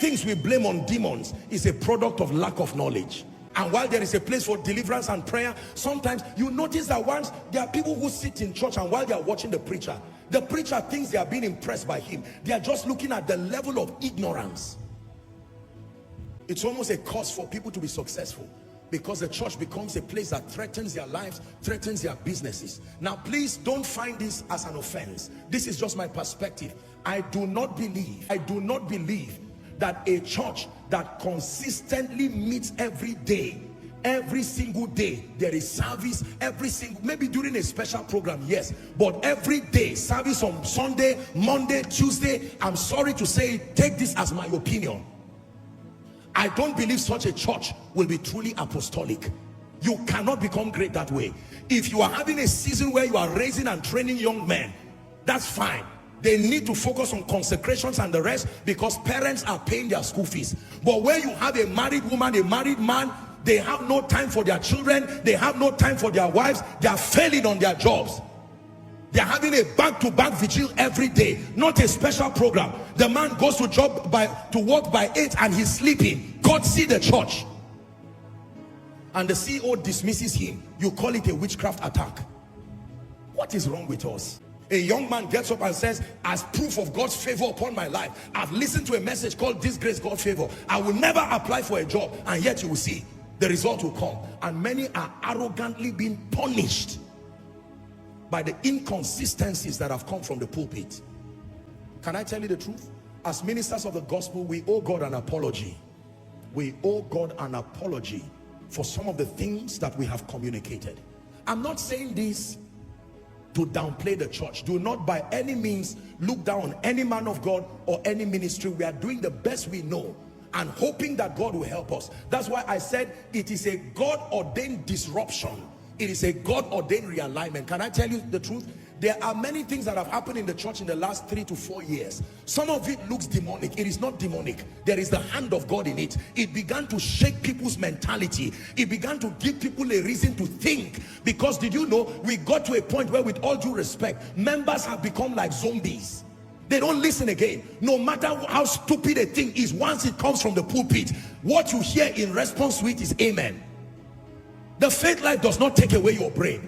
things we blame on demons is a product of lack of knowledge. And while there is a place for deliverance and prayer, sometimes you notice that once there are people who sit in church and while they are watching the preacher thinks they are being impressed by him. They are just looking at the level of ignorance. It's almost a cause for people to be successful, because the church becomes a place that threatens their lives, threatens their businesses. Now, please don't find this as an offense. This is just my perspective. I do not believe that a church that consistently meets every day, every single day, there is service maybe during a special program, yes, but every day, service on Sunday, Monday, Tuesday. I'm sorry to say, take this as my opinion. I don't believe such a church will be truly apostolic. You cannot become great that way. If you are having a season where you are raising and training young men, that's fine. They need to focus on consecrations and the rest, because parents are paying their school fees. But where you have a married woman, a married man, they have no time for their children, they have no time for their wives, they are failing on their jobs. They are having a back-to-back vigil every day, not a special program. The man goes to work by 8 and he's sleeping. God see the church. And the CEO dismisses him. You call it a witchcraft attack. What is wrong with us? A young man gets up and says, as proof of God's favor upon my life, I've listened to a message called "This Grace, God Favor." I will never apply for a job, and yet you will see the result will come. And many are arrogantly being punished by the inconsistencies that have come from the pulpit. Can I tell you the truth? As ministers of the gospel, we owe God an apology. We owe God an apology for some of the things that we have communicated. I'm not saying this to downplay the church. Do not by any means look down on any man of God or any ministry. We are doing the best we know and hoping that God will help us. That's why I said it is a God-ordained disruption. It is a God-ordained realignment. Can I tell you the truth? There are many things that have happened in the church in the last 3 to 4 years. Some of it looks demonic. It is not demonic. There is the hand of God in it. It began to shake people's mentality. It began to give people a reason to think. Because did you know, we got to a point where, with all due respect, members have become like zombies. They don't listen again. No matter how stupid a thing is, once it comes from the pulpit, what you hear in response to it is amen. The faith life does not take away your brain.